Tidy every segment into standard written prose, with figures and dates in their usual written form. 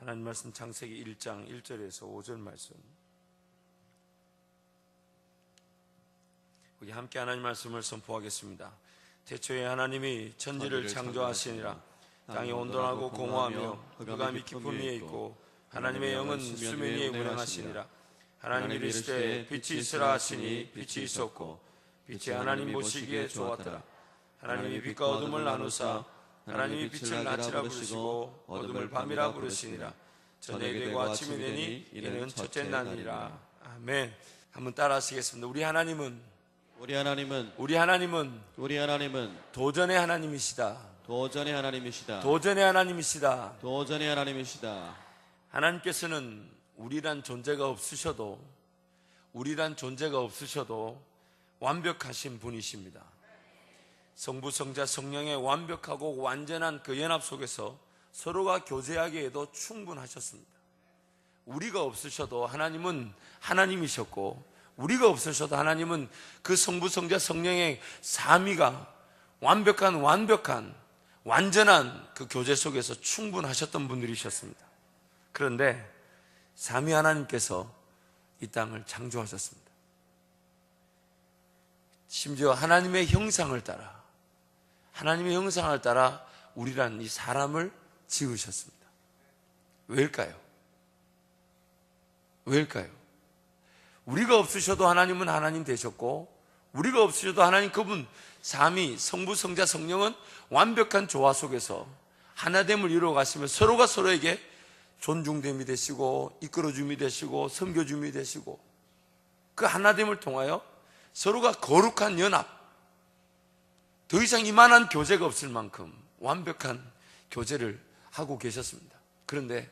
하나님 말씀 창세기 1장 1절에서 5절 말씀, 우리 함께 하나님 말씀을 선포하겠습니다. 태초에 하나님이 천지를 창조하시니라. 땅이 온돈하고 공허하며 흑암이 깊음 위에 있고 하나님의 영은 수면 위에 운행하시니라. 하나님이 이르시되 빛이 있으라 하시니 빛이 있었고 빛이 하나님 보시기에 좋았더라. 하나님이 빛과 어둠을 나누사 하나님이 빛을 낮이라 부르시고 어둠을 밤이라 부르시니라. 저녁이 되고 아침이 되니 이는 첫째 날이라. 아멘. 한번 따라 하시겠습니다. 우리 하나님은 도전의 하나님이시다. 도전의 하나님이시다. 도전의 하나님이시다. 도전의 하나님이시다. 하나님께서는 우리란 존재가 없으셔도 완벽하신 분이십니다. 성부, 성자, 성령의 완벽하고 완전한 그 연합 속에서 서로가 교제하기에도 충분하셨습니다. 우리가 없으셔도 하나님은 하나님이셨고, 우리가 없으셔도 하나님은 그 성부, 성자, 성령의 삼위가 완벽한 완전한 그 교제 속에서 충분하셨던 분들이셨습니다. 그런데 삼위 하나님께서 이 땅을 창조하셨습니다. 심지어 하나님의 형상을 따라 우리란 이 사람을 지으셨습니다. 왜일까요? 우리가 없으셔도 하나님은 하나님 되셨고, 우리가 없으셔도 하나님 그분 삼위 성부, 성자, 성령은 완벽한 조화 속에서 하나됨을 이루어가시며 서로가 서로에게 존중됨이 되시고 이끌어줌이 되시고 섬겨줌이 되시고, 그 하나됨을 통하여 서로가 거룩한 연합, 더 이상 이만한 교제가 없을 만큼 완벽한 교제를 하고 계셨습니다. 그런데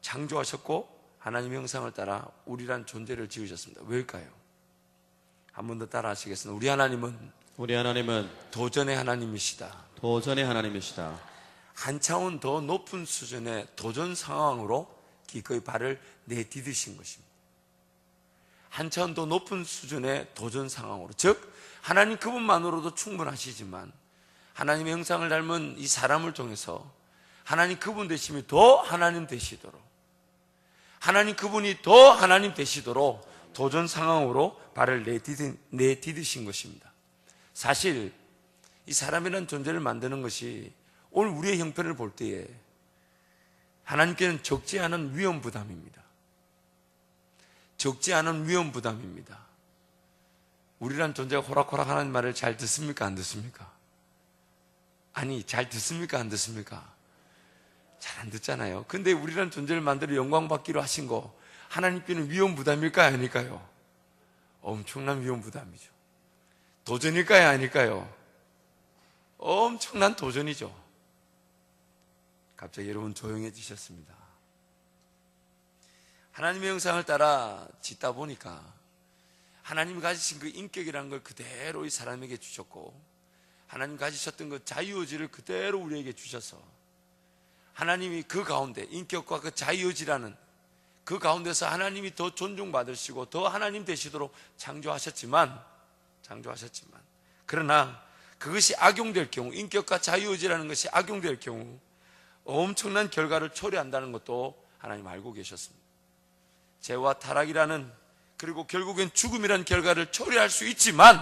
창조하셨고 하나님의 형상을 따라 우리란 존재를 지으셨습니다. 왜일까요? 한 번 더 따라 하시겠습니다. 우리 하나님은 도전의 하나님이시다. 도전의 하나님이시다. 한 차원 더 높은 수준의 도전 상황으로 기꺼이 발을 내디디신 것입니다. 한 차원 더 높은 수준의 도전 상황으로, 즉 하나님 그분만으로도 충분하시지만 하나님의 형상을 닮은 이 사람을 통해서 하나님 그분 되심이 더 하나님 되시도록, 하나님 그분이 더 하나님 되시도록 도전 상황으로 발을 내디디신 것입니다. 사실 이 사람이라는 존재를 만드는 것이 오늘 우리의 형편을 볼 때에 하나님께는 적지 않은 위험 부담입니다. 우리란 존재가 호락호락 하는 말을 잘 듣습니까? 안 듣습니까? 아니, 잘 듣습니까? 안 듣습니까? 잘 안 듣잖아요. 근데 우리란 존재를 만들어 영광 받기로 하신 거, 하나님께는 위험 부담일까요? 아닐까요? 엄청난 위험 부담이죠. 도전일까요? 아닐까요? 엄청난 도전이죠. 갑자기 여러분 조용해지셨습니다. 하나님의 형상을 따라 짓다 보니까 하나님이 가지신 그 인격이라는 걸 그대로 이 사람에게 주셨고, 하나님 가지셨던 그 자유의지를 그대로 우리에게 주셔서 하나님이 그 가운데 인격과 그 자유의지라는 그 가운데서 하나님이 더 존중받으시고 더 하나님 되시도록 창조하셨지만 그러나 그것이 악용될 경우, 인격과 자유의지라는 것이 악용될 경우 엄청난 결과를 초래한다는 것도 하나님 알고 계셨습니다. 죄와 타락이라는, 그리고 결국엔 죽음이라는 결과를 초래할 수 있지만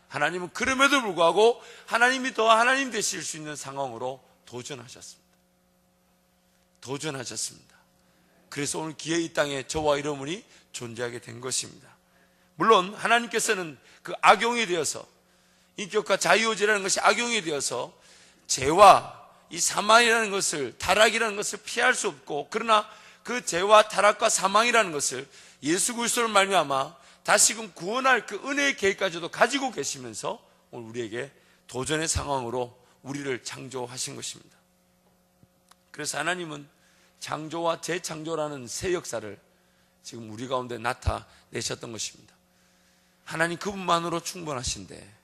하나님은 그럼에도 불구하고 하나님이 더 하나님 되실 수 있는 상황으로 도전하셨습니다. 그래서 오늘 기회 이 땅에 저와 여러분이 존재하게 된 것입니다. 물론 하나님께서는 그 악용이 되어서, 인격과 자유의지라는 것이 악용이 되어서 죄와 이 사망이라는 것을, 타락이라는 것을 피할 수 없고, 그러나 그 죄와 타락과 사망이라는 것을 예수 그리스도를 말미암아 다시금 구원할 그 은혜의 계획까지도 가지고 계시면서 오늘 우리에게 도전의 상황으로 우리를 창조하신 것입니다. 그래서 하나님은 창조와 재창조라는 새 역사를 지금 우리 가운데 나타내셨던 것입니다. 하나님 그분만으로 충분하신데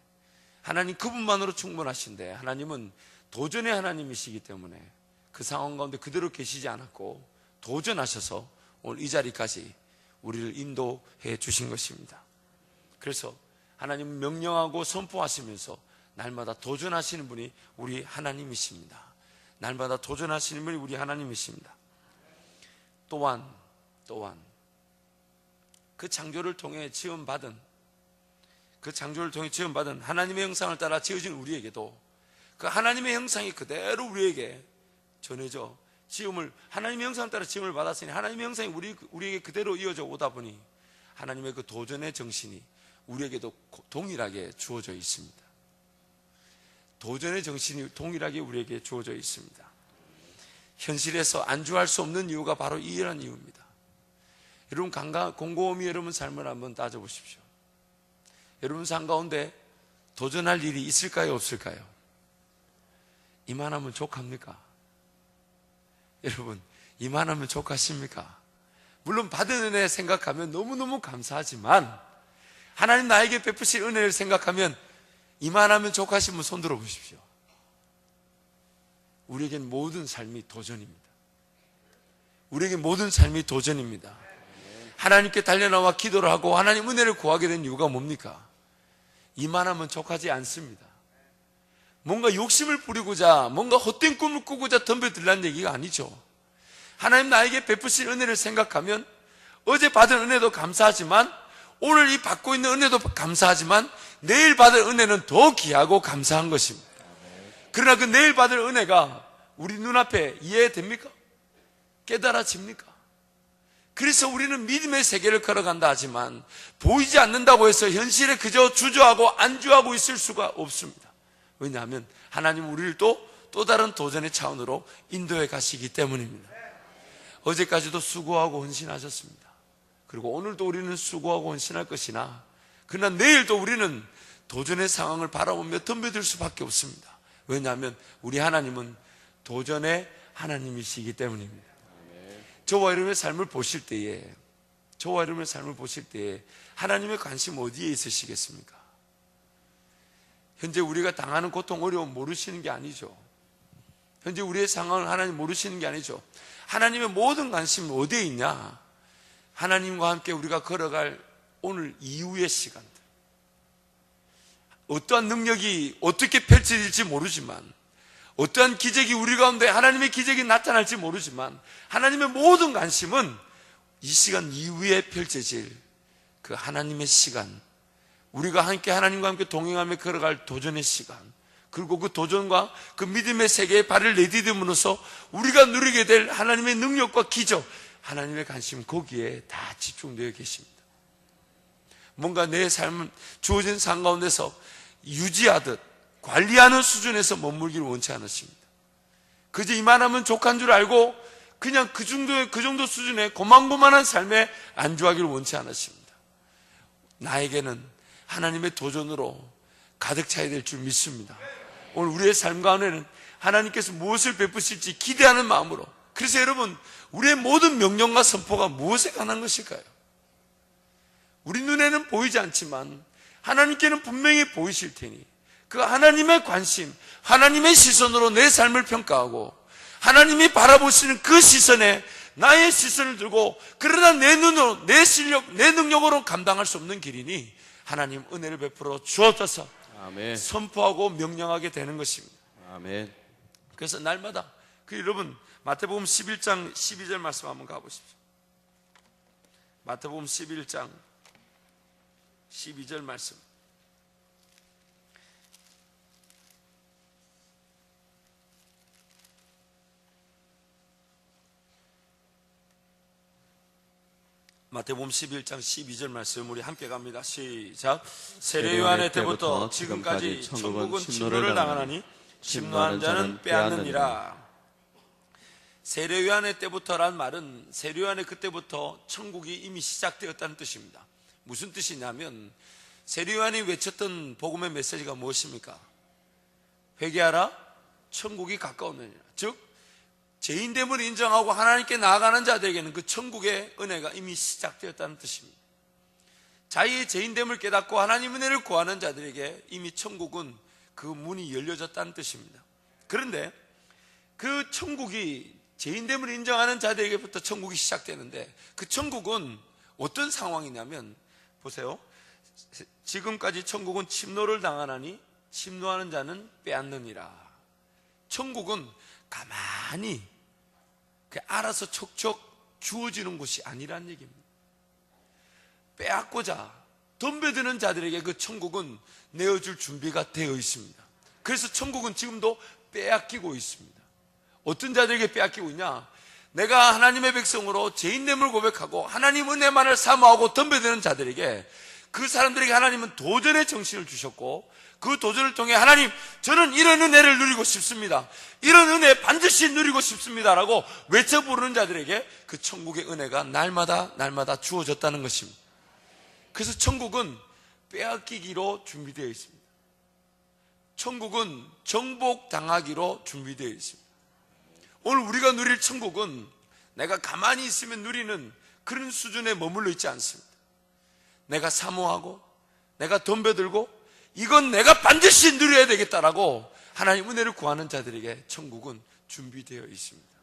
하나님은 도전의 하나님이시기 때문에 그 상황 가운데 그대로 계시지 않았고 도전하셔서 오늘 이 자리까지 우리를 인도해 주신 것입니다. 그래서 하나님은 명령하고 선포하시면서 날마다 도전하시는 분이 우리 하나님이십니다. 또한 그 창조를 통해 지음받은 하나님의 형상을 따라 지어진 우리에게도 그 하나님의 형상이 그대로 우리에게 전해져 하나님의 형상을 따라 지음을 받았으니 하나님의 형상이 우리에게 그대로 이어져 오다 보니 하나님의 그 도전의 정신이 우리에게도 동일하게 주어져 있습니다. 도전의 정신이 동일하게 우리에게 주어져 있습니다. 현실에서 안주할 수 없는 이유가 바로 이런 이유입니다. 여러분 곰곰이 여러분 삶을 한번 따져보십시오. 여러분 삶 가운데 도전할 일이 있을까요, 없을까요? 이만하면 족합니까? 여러분 이만하면 족하십니까? 물론 받은 은혜 생각하면 너무너무 감사하지만 하나님 나에게 베푸실 은혜를 생각하면 이만하면 족하시면 손 들어 보십시오. 우리에겐 모든 삶이 도전입니다. 하나님께 달려나와 기도를 하고 하나님 은혜를 구하게 된 이유가 뭡니까? 이만하면 족하지 않습니다. 뭔가 욕심을 부리고자 뭔가 헛된 꿈을 꾸고자 덤벼들라는 얘기가 아니죠. 하나님 나에게 베푸신 은혜를 생각하면 어제 받은 은혜도 감사하지만 오늘 이 받고 있는 은혜도 감사하지만 내일 받을 은혜는 더 귀하고 감사한 것입니다. 그러나 그 내일 받을 은혜가 우리 눈앞에 이해됩니까? 깨달아집니까? 그래서 우리는 믿음의 세계를 걸어간다 하지만 보이지 않는다고 해서 현실에 그저 주저하고 안주하고 있을 수가 없습니다. 왜냐하면 하나님 우리를 또 다른 도전의 차원으로 인도해 가시기 때문입니다. 어제까지도 수고하고 헌신하셨습니다. 그리고 오늘도 우리는 수고하고 헌신할 것이나 그러나 내일도 우리는 도전의 상황을 바라보며 덤벼들 수밖에 없습니다. 왜냐하면 우리 하나님은 도전의 하나님이시기 때문입니다. 저와 여러분의 삶을 보실 때에 하나님의 관심 어디에 있으시겠습니까? 현재 우리가 당하는 고통, 어려움 모르시는 게 아니죠. 현재 우리의 상황을 하나님 모르시는 게 아니죠. 하나님의 모든 관심은 어디에 있냐? 하나님과 함께 우리가 걸어갈 오늘 이후의 시간들, 어떠한 능력이 어떻게 펼쳐질지 모르지만, 어떠한 기적이 우리 가운데 하나님의 기적이 나타날지 모르지만 하나님의 모든 관심은 이 시간 이후에 펼쳐질 그 하나님의 시간, 우리가 함께 하나님과 함께 동행하며 걸어갈 도전의 시간, 그리고 그 도전과 그 믿음의 세계에 발을 내디딤으로써 우리가 누리게 될 하나님의 능력과 기적, 하나님의 관심 거기에 다 집중되어 계십니다. 뭔가 내 삶은 주어진 삶 가운데서 유지하듯 관리하는 수준에서 머물기를 원치 않으십니다. 그저 이만하면 족한 줄 알고 그냥 그 정도 수준의 고만고만한 삶에 안주하기를 원치 않으십니다. 나에게는 하나님의 도전으로 가득 차야 될 줄 믿습니다. 오늘 우리의 삶 가운데는 하나님께서 무엇을 베푸실지 기대하는 마음으로, 그래서 여러분 우리의 모든 명령과 선포가 무엇에 관한 것일까요? 우리 눈에는 보이지 않지만 하나님께는 분명히 보이실 테니 그 하나님의 관심, 하나님의 시선으로 내 삶을 평가하고 하나님이 바라보시는 그 시선에 나의 시선을 들고, 그러나 내 눈으로, 내 실력, 내 능력으로 감당할 수 없는 길이니 하나님 은혜를 베풀어 주옵소서. 아멘. 선포하고 명령하게 되는 것입니다. 아멘. 그래서 날마다 여러분 마태복음 11장 12절 말씀 한번 가보십시오. 마태복음 11장 12절 말씀. 마태복음 11장 12절 말씀 우리 함께 갑니다. 시작. 세례 요한의 때부터 지금까지 천국은 침노를 당하나니 침노하는 자는 빼앗느니라. 세례 요한의 때부터란 말은 세례 요한의 그때부터 천국이 이미 시작되었다는 뜻입니다. 무슨 뜻이냐면 세례 요한이 외쳤던 복음의 메시지가 무엇입니까? 회개하라, 천국이 가까웠느니라. 즉 죄인됨을 인정하고 하나님께 나아가는 자들에게는 그 천국의 은혜가 이미 시작되었다는 뜻입니다. 자기의 죄인됨을 깨닫고 하나님 은혜를 구하는 자들에게 이미 천국은 그 문이 열려졌다는 뜻입니다. 그런데 그 천국이 죄인됨을 인정하는 자들에게부터 천국이 시작되는데 그 천국은 어떤 상황이냐면 보세요. 지금까지 천국은 침노를 당하나니 침노하는 자는 빼앗느니라. 천국은 가만히 알아서 척척 주어지는 곳이 아니란 얘기입니다. 빼앗고자 덤벼드는 자들에게 그 천국은 내어줄 준비가 되어 있습니다. 그래서 천국은 지금도 빼앗기고 있습니다. 어떤 자들에게 빼앗기고 있냐? 내가 하나님의 백성으로 죄인됨을 고백하고 하나님 은혜만을 사모하고 덤벼드는 자들에게, 그 사람들에게 하나님은 도전의 정신을 주셨고, 그 도전을 통해 하나님, 저는 이런 은혜를 누리고 싶습니다, 이런 은혜 반드시 누리고 싶습니다 라고 외쳐 부르는 자들에게 그 천국의 은혜가 날마다 주어졌다는 것입니다. 그래서 천국은 빼앗기기로 준비되어 있습니다. 천국은 정복당하기로 준비되어 있습니다. 오늘 우리가 누릴 천국은 내가 가만히 있으면 누리는 그런 수준에 머물러 있지 않습니다. 내가 사모하고 내가 덤벼들고 이건 내가 반드시 누려야 되겠다라고 하나님 은혜를 구하는 자들에게 천국은 준비되어 있습니다.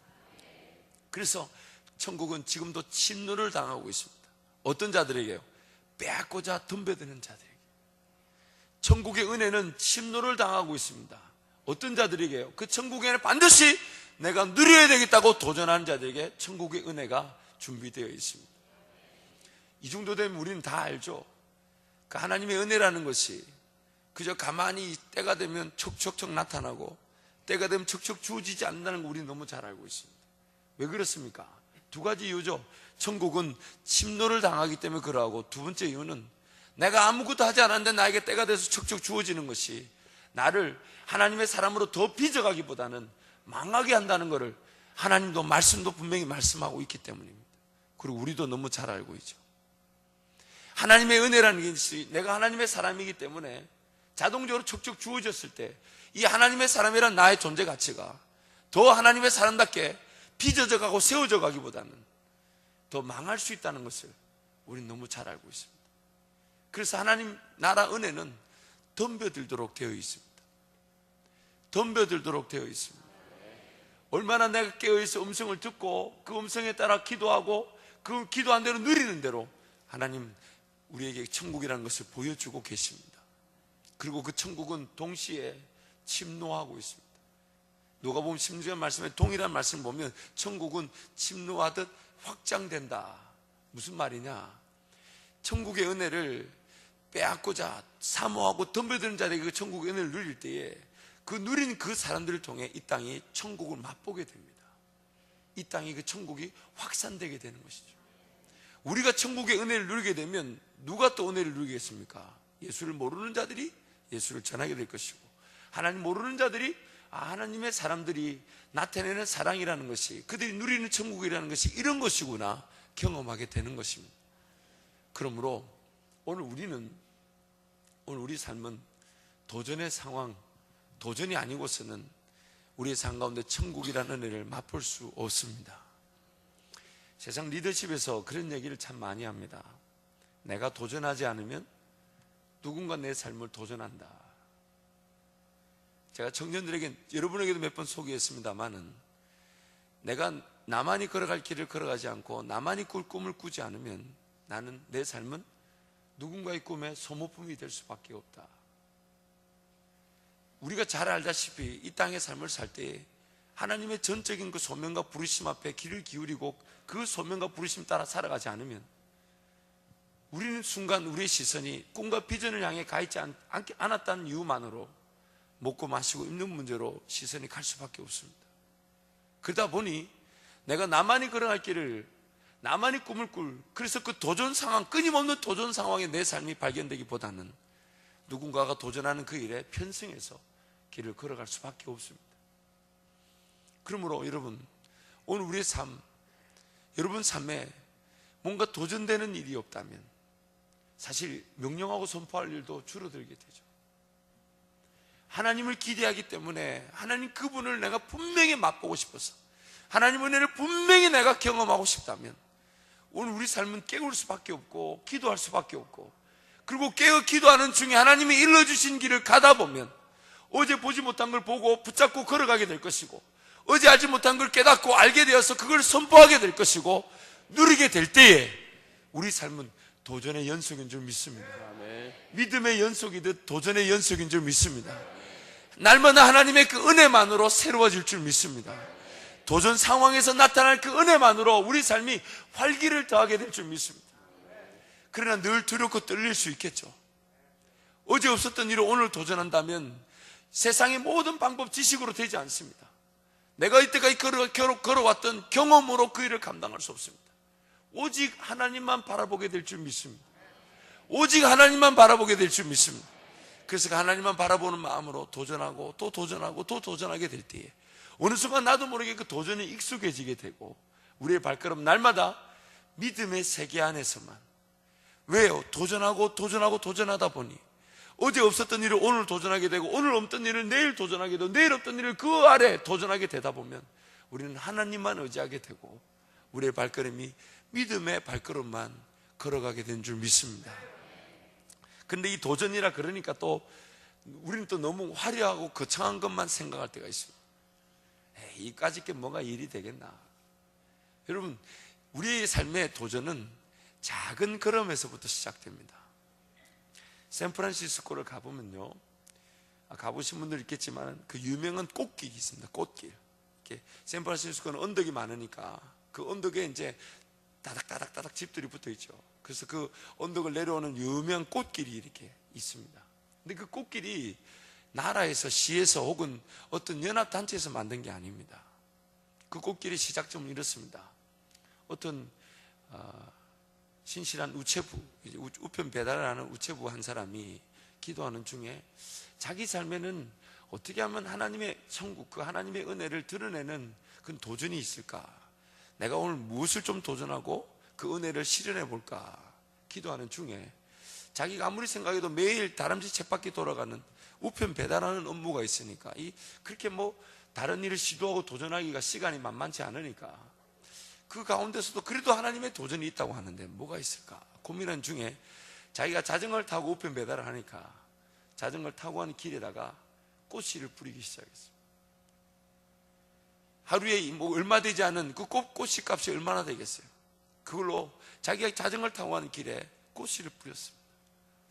그래서 천국은 지금도 침노를 당하고 있습니다. 어떤 자들에게요? 빼앗고자 덤벼드는 자들에게. 천국의 은혜는 침노를 당하고 있습니다. 어떤 자들에게요? 그 천국의 은혜는 반드시 내가 누려야 되겠다고 도전하는 자들에게 천국의 은혜가 준비되어 있습니다. 이 정도 되면 우리는 다 알죠. 그 하나님의 은혜라는 것이 그저 가만히 때가 되면 척척척 나타나고 때가 되면 척척 주어지지 않는다는 거 우리는 너무 잘 알고 있습니다. 왜 그렇습니까? 두 가지 이유죠. 천국은 침노를 당하기 때문에 그러하고, 두 번째 이유는 내가 아무것도 하지 않았는데 나에게 때가 돼서 척척 주어지는 것이 나를 하나님의 사람으로 더 빚어가기보다는 망하게 한다는 것을 하나님도 말씀도 분명히 말씀하고 있기 때문입니다. 그리고 우리도 너무 잘 알고 있죠. 하나님의 은혜라는 것이 내가 하나님의 사람이기 때문에 자동적으로 척척 주어졌을 때 이 하나님의 사람이란 나의 존재 가치가 더 하나님의 사람답게 빚어져 가고 세워져 가기보다는 더 망할 수 있다는 것을 우리는 너무 잘 알고 있습니다. 그래서 하나님 나라 은혜는 덤벼들도록 되어 있습니다. 덤벼들도록 되어 있습니다. 얼마나 내가 깨어있어 음성을 듣고 그 음성에 따라 기도하고 그 기도한 대로 누리는 대로 하나님 우리에게 천국이라는 것을 보여주고 계십니다. 그리고 그 천국은 동시에 침노하고 있습니다. 누가복음 16장 말씀에 동일한 말씀을 보면 천국은 침노하듯 확장된다. 무슨 말이냐? 천국의 은혜를 빼앗고자 사모하고 덤벼드는 자들에게 그 천국의 은혜를 누릴 때에 그 누린 그 사람들을 통해 이 땅이 천국을 맛보게 됩니다. 이 땅이 그 천국이 확산되게 되는 것이죠. 우리가 천국의 은혜를 누리게 되면 누가 또 은혜를 누리겠습니까? 예수를 모르는 자들이 예수를 전하게 될 것이고, 하나님 모르는 자들이 하나님의 사람들이 나타내는 사랑이라는 것이, 그들이 누리는 천국이라는 것이 이런 것이구나 경험하게 되는 것입니다. 그러므로 오늘 우리 삶은 도전의 상황, 도전이 아니고서는 우리의 삶 가운데 천국이라는 은혜를 맛볼 수 없습니다. 세상 리더십에서 그런 얘기를 참 많이 합니다. 내가 도전하지 않으면 누군가 내 삶을 도전한다. 제가 청년들에게, 여러분에게도 몇 번 소개했습니다마는, 내가 나만이 걸어갈 길을 걸어가지 않고 나만이 꿀 꿈을 꾸지 않으면 나는, 내 삶은 누군가의 꿈의 소모품이 될 수밖에 없다. 우리가 잘 알다시피 이 땅의 삶을 살 때 하나님의 전적인 그 소명과 부르심 앞에 귀를 기울이고 그 소명과 부르심 따라 살아가지 않으면 우리는 순간 우리의 시선이 꿈과 비전을 향해 가 있지 않았다는 이유만으로 먹고 마시고 입는 문제로 시선이 갈 수밖에 없습니다. 그러다 보니 내가 나만이 걸어갈 길을, 나만이 꿈을 그래서 그 도전 상황, 끊임없는 도전 상황에 내 삶이 발견되기보다는 누군가가 도전하는 그 일에 편승해서 길을 걸어갈 수밖에 없습니다. 그러므로 여러분, 오늘 우리의 삶, 여러분 삶에 뭔가 도전되는 일이 없다면 사실 명령하고 선포할 일도 줄어들게 되죠. 하나님을 기대하기 때문에 하나님 그분을 내가 분명히 맛보고 싶어서, 하나님 은혜를 분명히 내가 경험하고 싶다면 오늘 우리 삶은 깨울 수밖에 없고 기도할 수밖에 없고, 그리고 깨어 기도하는 중에 하나님이 일러주신 길을 가다 보면 어제 보지 못한 걸 보고 붙잡고 걸어가게 될 것이고, 어제 알지 못한 걸 깨닫고 알게 되어서 그걸 선포하게 될 것이고, 누리게 될 때에 우리 삶은 도전의 연속인 줄 믿습니다. 믿음의 연속이듯 도전의 연속인 줄 믿습니다. 날마다 하나님의 그 은혜만으로 새로워질 줄 믿습니다. 도전 상황에서 나타날 그 은혜만으로 우리 삶이 활기를 더하게 될 줄 믿습니다. 그러나 늘 두렵고 떨릴 수 있겠죠. 어제 없었던 일을 오늘 도전한다면 세상의 모든 방법 지식으로 되지 않습니다. 내가 이때까지 걸어왔던 경험으로 그 일을 감당할 수 없습니다. 오직 하나님만 바라보게 될 줄 믿습니다. 오직 하나님만 바라보게 될 줄 믿습니다. 그래서 그 하나님만 바라보는 마음으로 도전하고 또 도전하고 또 도전하게 될 때에 어느 순간 나도 모르게 그 도전에 익숙해지게 되고 우리의 발걸음 날마다 믿음의 세계 안에서만, 왜요? 도전하고 도전하고 도전하다 보니 어제 없었던 일을 오늘 도전하게 되고 오늘 없던 일을 내일 도전하게 되고 내일 없던 일을 그 아래 도전하게 되다 보면 우리는 하나님만 의지하게 되고 우리의 발걸음이 믿음의 발걸음만 걸어가게 된 줄 믿습니다. 근데 이 도전이라 그러니까 또 우리는 또 너무 화려하고 거창한 것만 생각할 때가 있습니다. 이까짓 게 뭐가 일이 되겠나. 여러분, 우리의 삶의 도전은 작은 걸음에서부터 시작됩니다. 샌프란시스코를 가보면요, 가보신 분들 있겠지만 그 유명한 꽃길이 있습니다. 꽃길. 이렇게 샌프란시스코는 언덕이 많으니까 그 언덕에 이제 따닥따닥따닥 집들이 붙어 있죠. 그래서 그 언덕을 내려오는 유명한 꽃길이 이렇게 있습니다. 근데 그 꽃길이 나라에서, 시에서 혹은 어떤 연합단체에서 만든 게 아닙니다. 그 꽃길의 시작점은 이렇습니다. 어떤 신실한 우체부, 우편 배달을 하는 우체부 한 사람이 기도하는 중에 자기 삶에는 어떻게 하면 하나님의 천국, 그 하나님의 은혜를 드러내는 그 도전이 있을까? 내가 오늘 무엇을 좀 도전하고 그 은혜를 실현해 볼까? 기도하는 중에 자기가 아무리 생각해도 매일 다람쥐 쳇바퀴 돌아가는 우편 배달하는 업무가 있으니까 그렇게 뭐 다른 일을 시도하고 도전하기가 시간이 만만치 않으니까 그 가운데서도 그래도 하나님의 도전이 있다고 하는데 뭐가 있을까 고민한 중에 자기가 자전거를 타고 우편 배달을 하니까 자전거를 타고 가는 길에다가 꽃씨를 뿌리기 시작했어요. 하루에 뭐 얼마 되지 않은 그 꽃씨 값이 얼마나 되겠어요. 그걸로 자기가 자전거를 타고 가는 길에 꽃씨를 뿌렸습니다.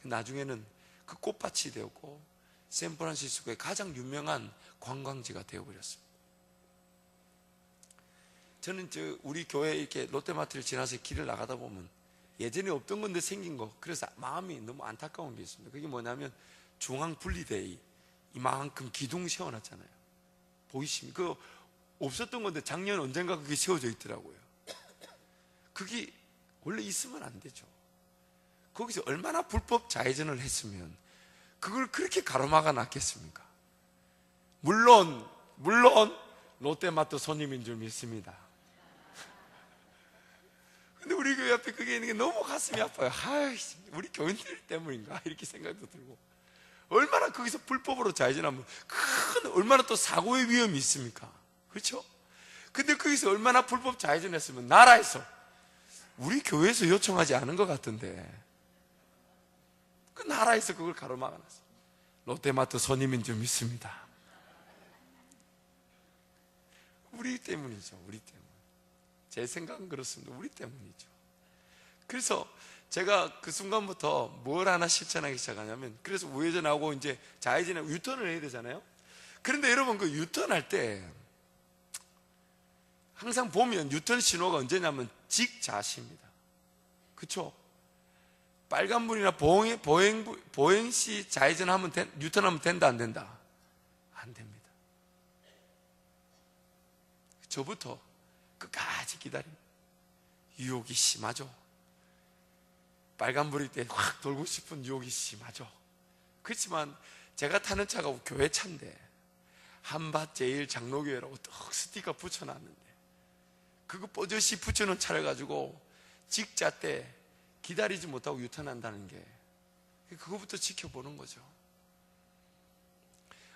나중에는 그 꽃밭이 되었고 샌프란시스코의 가장 유명한 관광지가 되어버렸습니다. 저는 우리 교회 이렇게 롯데마트를 지나서 길을 나가다 보면 예전에 없던 건데 생긴 거, 그래서 마음이 너무 안타까운 게 있습니다. 그게 뭐냐면 중앙분리대에 이만큼 기둥 세워놨잖아요. 보이십니까? 그거 없었던 건데 작년 언젠가 그게 세워져 있더라고요. 그게 원래 있으면 안 되죠. 거기서 얼마나 불법 좌회전을 했으면 그걸 그렇게 가로막아 놨겠습니까? 물론 롯데마트 손님인 줄 믿습니다. 근데 우리 교회 앞에 그게 있는 게 너무 가슴이 아파요. 우리 교인들 때문인가 이렇게 생각도 들고, 얼마나 거기서 불법으로 좌회전하면 얼마나 또 사고의 위험이 있습니까? 그렇죠? 근데 거기서 얼마나 불법 좌회전했으면 나라에서, 우리 교회에서 요청하지 않은 것 같은데 그 나라에서 그걸 가로막아놨어요. 롯데마트 손님인 줄 믿습니다. 우리 때문이죠. 우리 때문. 제 생각은 그렇습니다. 우리 때문이죠. 그래서 제가 그 순간부터 뭘 하나 실천하기 시작하냐면, 그래서 우회전하고 이제 좌회전하고 유턴을 해야 되잖아요. 그런데 여러분, 그 유턴할 때 항상 보면 유턴 신호가 언제냐면 직자시입니다. 그렇죠? 빨간불이나 보행시 좌회전하면 유턴하면 된다 안 된다? 안 됩니다. 저부터 끝까지 기다립니다. 유혹이 심하죠. 빨간불일 때 확 돌고 싶은 유혹이 심하죠. 그렇지만 제가 타는 차가 교회 차인데 한밭 제일 장로교회라고 떡 스티커 붙여놨는데 그거 뽀젓이 붙여놓은 차를 가지고 직자 때 기다리지 못하고 유턴한다는 게, 그거부터 지켜보는 거죠.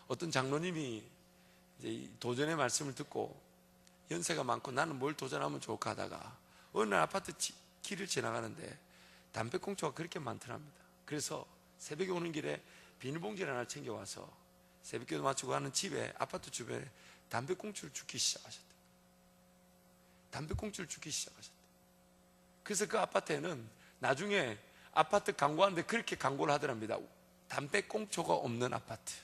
어떤 장로님이 이제 도전의 말씀을 듣고 연세가 많고 나는 뭘 도전하면 좋을까 하다가 어느 날 아파트 길을 지나가는데 담배꽁초가 그렇게 많더랍니다. 그래서 새벽에 오는 길에 비닐봉지를 하나 챙겨와서 새벽기도 마치고 가는 집에, 아파트 주변에 담배꽁초를 줍기 시작하셨다. 담배꽁초를 줍기 시작하셨다. 그래서 그 아파트에는 나중에 아파트 광고하는데 그렇게 광고를 하더랍니다. 담배꽁초가 없는 아파트.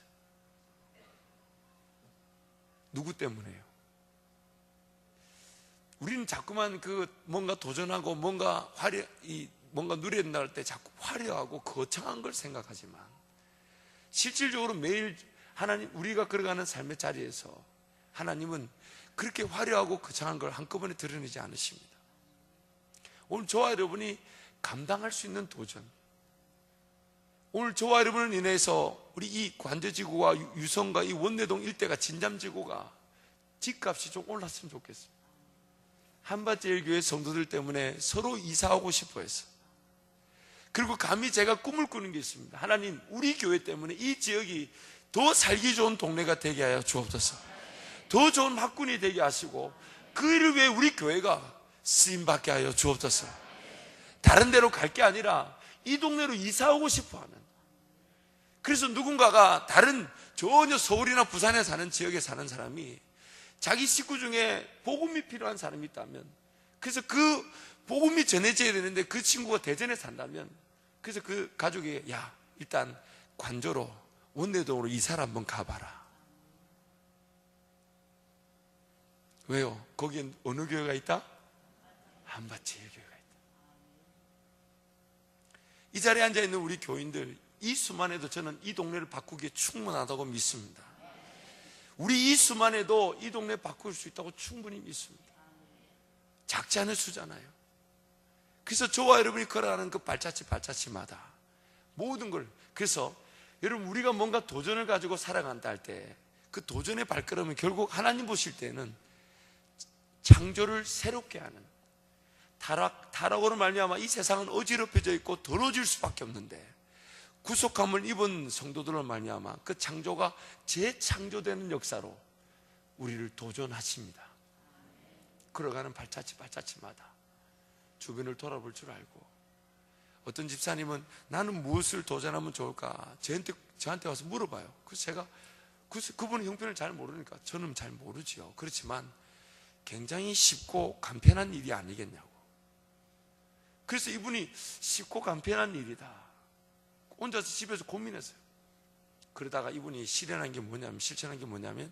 누구 때문에요? 우리는 자꾸만 뭔가 도전하고 뭔가 뭔가 누려야 된다 할 때 자꾸 화려하고 거창한 걸 생각하지만, 실질적으로 매일 하나님, 우리가 걸어가는 삶의 자리에서 하나님은 그렇게 화려하고 거창한 걸 한꺼번에 드러내지 않으십니다. 오늘 저와 여러분이 감당할 수 있는 도전, 오늘 저와 여러분을 인해서 우리 이 관저지구와 유성과 이 원내동 일대가 진잠지구가 집값이 좀 올랐으면 좋겠습니다. 한밭제일교회 성도들 때문에 서로 이사하고 싶어 해서. 그리고 감히 제가 꿈을 꾸는 게 있습니다. 하나님, 우리 교회 때문에 이 지역이 더 살기 좋은 동네가 되게 하여 주옵소서. 더 좋은 학군이 되게 하시고 그 일을 위해 우리 교회가 쓰임받게 하여 주옵소서. 다른 데로 갈 게 아니라 이 동네로 이사하고 싶어하는, 그래서 누군가가 다른 전혀 서울이나 부산에 사는 지역에 사는 사람이 자기 식구 중에 복음이 필요한 사람이 있다면, 그래서 그 복음이 전해져야 되는데 그 친구가 대전에 산다면, 그래서 그 가족이 야, 일단 관저로 원내동으로 이사를 한번 가봐라. 왜요? 거기엔 어느 교회가 있다? 한밭제일교회가 있다. 이 자리에 앉아있는 우리 교인들, 이 수만 해도 저는 이 동네를 바꾸기에 충분하다고 믿습니다. 우리 이 수만 해도 이 동네 바꿀 수 있다고 충분히 믿습니다. 작지 않은 수잖아요. 그래서 저와 여러분이 걸어가는 그 발자취마다 모든 걸, 그래서 여러분, 우리가 뭔가 도전을 가지고 살아간다 할 때 그 도전의 발걸음은 결국 하나님 보실 때는 창조를 새롭게 하는, 타락으로 말미암아 이 세상은 어지럽혀져 있고 더러워질 수밖에 없는데, 구속함을 입은 성도들로 말미암아 그 창조가 재창조되는 역사로 우리를 도전하십니다. 걸어가는 발자취마다 주변을 돌아볼 줄 알고, 어떤 집사님은 나는 무엇을 도전하면 좋을까 저한테 와서 물어봐요. 그래서 제가 그분은 형편을 잘 모르니까 저는 잘 모르지요. 그렇지만 굉장히 쉽고 간편한 일이 아니겠냐고. 그래서 이분이 쉽고 간편한 일이다, 혼자서 집에서 고민했어요. 그러다가 이분이 실천한 게 뭐냐면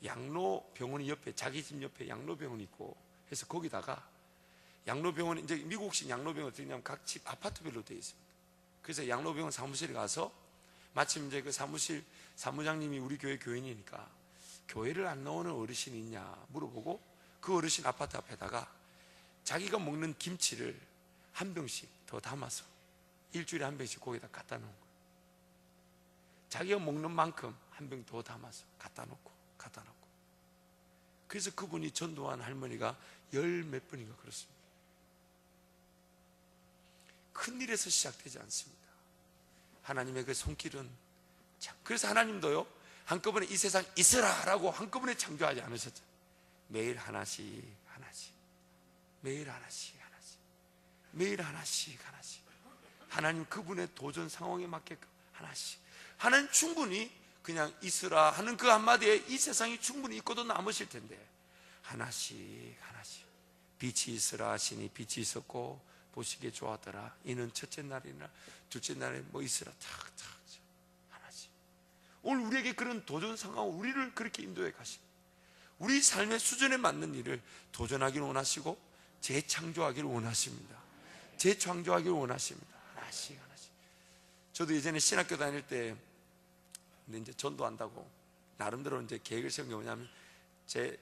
양로병원이 옆에, 자기 집 옆에 양로병원이 있고 해서 거기다가 양로병원이, 이제 미국식 양로병원 어떻게 냐면 각 집 아파트별로 되어 있습니다. 그래서 양로병원 사무실에 가서 마침 이제 그 사무장님이 우리 교회 교인이니까 교회를 안 나오는 어르신이 있냐 물어보고 그 어르신 아파트 앞에다가 자기가 먹는 김치를 한 병씩 더 담아서 일주일에 한 병씩 거기다 갖다 놓은 거예요. 자기가 먹는 만큼 한 병 더 담아서 갖다 놓고. 그래서 그분이 전도한 할머니가 열 몇 분인가 그렇습니다. 큰 일에서 시작되지 않습니다. 하나님의 그 손길은 참, 그래서 하나님도요 한꺼번에 이 세상 있으라 라고 한꺼번에 창조하지 않으셨죠. 매일 하나씩 매일 하나씩 하나님 그분의 도전 상황에 맞게끔 하나님 충분히 그냥 있으라 하는 그 한마디에 이 세상이 충분히 있고도 남으실 텐데, 하나씩 빛이 있으라 하시니 빛이 있었고 보시기에 좋았더라. 이는 첫째 날이나 둘째 날에 뭐 있으라 하나씩. 오늘 우리에게 그런 도전 상황, 우리를 그렇게 인도해 가십니다. 우리 삶의 수준에 맞는 일을 도전하기를 원하시고 재창조하기를 원하십니다. 하나씩. 저도 예전에 신학교 다닐 때 이제 전도한다고 나름대로 이제 계획을 세운 게 뭐냐면, 이제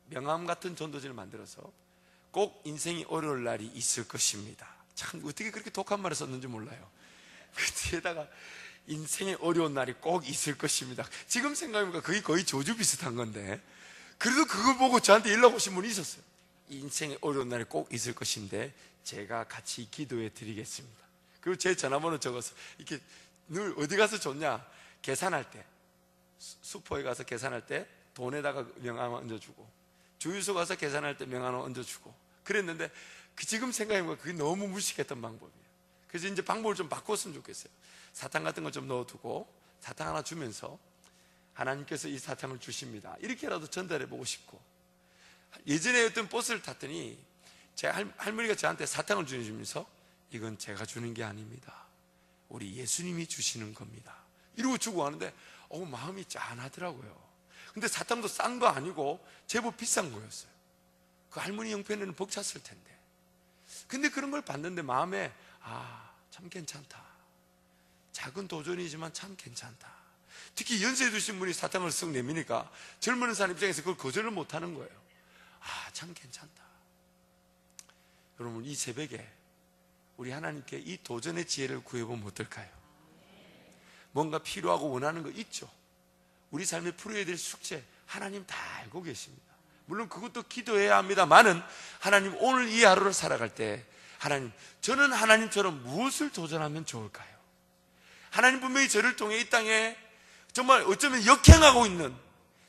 명함 같은 전도지를 만들어서 꼭 인생이 어려울 날이 있을 것입니다. 참 어떻게 그렇게 독한 말을 썼는지 몰라요. 그 뒤에다가 인생의 어려운 날이 꼭 있을 것입니다. 지금 생각해보니까 그게 거의 저주 비슷한 건데, 그래도 그걸 보고 저한테 연락 오신 분이 있었어요. 인생의 어려운 날이 꼭 있을 것인데 제가 같이 기도해 드리겠습니다. 그리고 제 전화번호 적어서 이렇게 늘 어디 가서 줬냐, 계산할 때 슈퍼에 가서 계산할 때 돈에다가 명함 얹어주고, 주유소 가서 계산할 때 명함 얹어주고 그랬는데, 지금 생각해보면 그게 너무 무식했던 방법이에요. 그래서 이제 방법을 좀 바꿨으면 좋겠어요. 사탕 같은 거 좀 넣어두고 사탕 하나 주면서 하나님께서 이 사탕을 주십니다, 이렇게라도 전달해보고 싶고. 예전에 어떤 버스를 탔더니 제 할머니가 저한테 사탕을 주면서 이건 제가 주는 게 아닙니다, 우리 예수님이 주시는 겁니다, 이러고 주고 하는데 마음이 짠하더라고요. 근데 사탕도 싼 거 아니고 제법 비싼 거였어요. 그 할머니 형편에는 벅찼을 텐데. 근데 그런 걸 봤는데 마음에 참 괜찮다. 작은 도전이지만 참 괜찮다. 특히 연세 드신 분이 사탕을 쓱 내미니까 젊은 사람 입장에서 그걸 거절을 못하는 거예요. 참 괜찮다. 여러분, 이 새벽에 우리 하나님께 이 도전의 지혜를 구해보면 어떨까요? 뭔가 필요하고 원하는 거 있죠. 우리 삶에 풀어야 될 숙제 하나님 다 알고 계십니다. 물론 그것도 기도해야 합니다만은 하나님, 오늘 이 하루를 살아갈 때 하나님, 저는 하나님처럼 무엇을 도전하면 좋을까요? 하나님 분명히 저를 통해 이 땅에 정말 어쩌면 역행하고 있는,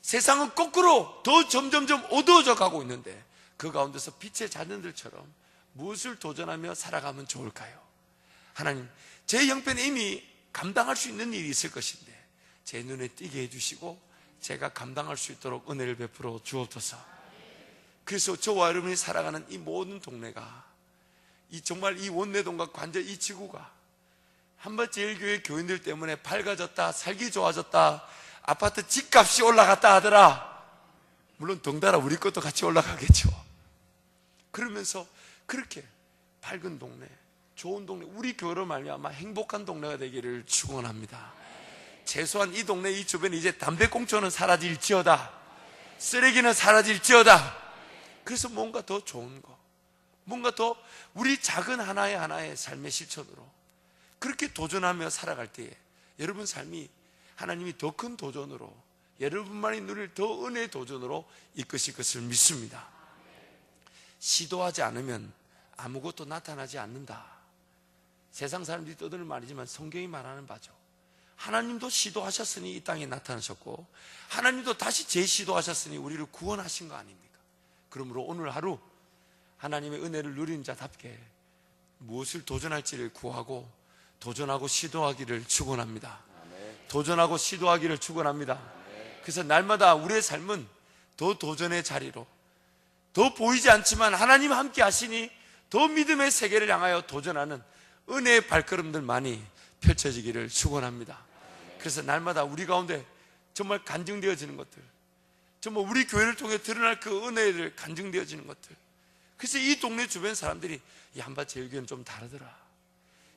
세상은 거꾸로 더 점점점 어두워져 가고 있는데 그 가운데서 빛의 자녀들처럼 무엇을 도전하며 살아가면 좋을까요? 하나님, 제 형편에 이미 감당할 수 있는 일이 있을 것인데 제 눈에 띄게 해주시고 제가 감당할 수 있도록 은혜를 베풀어 주옵소서. 그래서 저와 여러분이 살아가는 이 모든 동네가, 정말 이 원내동과 관저 이 지구가 한밭제일교회 교인들 때문에 밝아졌다, 살기 좋아졌다, 아파트 집값이 올라갔다 하더라. 물론 덩달아 우리 것도 같이 올라가겠죠. 그러면서 그렇게 밝은 동네, 좋은 동네, 우리 교회로 말미암아 행복한 동네가 되기를 축원합니다. 최소한 이 동네 이 주변에 이제 담배꽁초는 사라질지어다, 쓰레기는 사라질지어다. 그래서 뭔가 더 좋은 거, 뭔가 더 우리 작은 하나의 삶의 실천으로 그렇게 도전하며 살아갈 때에 여러분 삶이 하나님이 더 큰 도전으로, 여러분만이 누릴 더 은혜의 도전으로 이끄실 것을 믿습니다. 시도하지 않으면 아무것도 나타나지 않는다. 세상 사람들이 떠드는 말이지만 성경이 말하는 바죠. 하나님도 시도하셨으니 이 땅에 나타나셨고 하나님도 다시 재시도하셨으니 우리를 구원하신 거 아닙니까? 그러므로 오늘 하루 하나님의 은혜를 누린 자답게 무엇을 도전할지를 구하고 도전하고 시도하기를 축원합니다. 도전하고 시도하기를 축원합니다. 그래서 날마다 우리의 삶은 더 도전의 자리로, 더 보이지 않지만 하나님 함께 하시니 더 믿음의 세계를 향하여 도전하는 은혜의 발걸음들만이 펼쳐지기를 축원합니다. 그래서 날마다 우리 가운데 정말 간증되어지는 것들, 정말 우리 교회를 통해 드러날 그 은혜를 간증되어지는 것들. 그래서 이 동네 주변 사람들이 이 한밭제일교회는 좀 다르더라.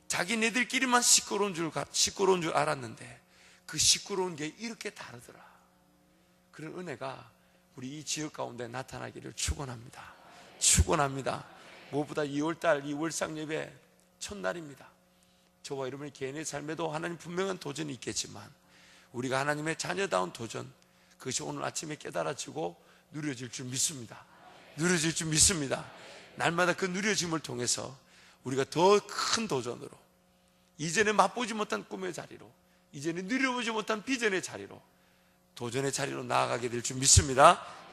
자기네들끼리만 시끄러운 줄 알았는데 그 시끄러운 게 이렇게 다르더라. 그런 은혜가 우리 이 지역 가운데 나타나기를 축원합니다. 축원합니다. 무엇보다 2월달 2월상 예배 첫날입니다. 저와 여러분의 개인의 삶에도 하나님 분명한 도전이 있겠지만 우리가 하나님의 자녀다운 도전, 그것이 오늘 아침에 깨달아지고 누려질 줄 믿습니다. 누려질 줄 믿습니다. 날마다 그 누려짐을 통해서 우리가 더 큰 도전으로, 이전에 맛보지 못한 꿈의 자리로, 이전에 누려보지 못한 비전의 자리로, 도전의 자리로 나아가게 될 줄 믿습니다.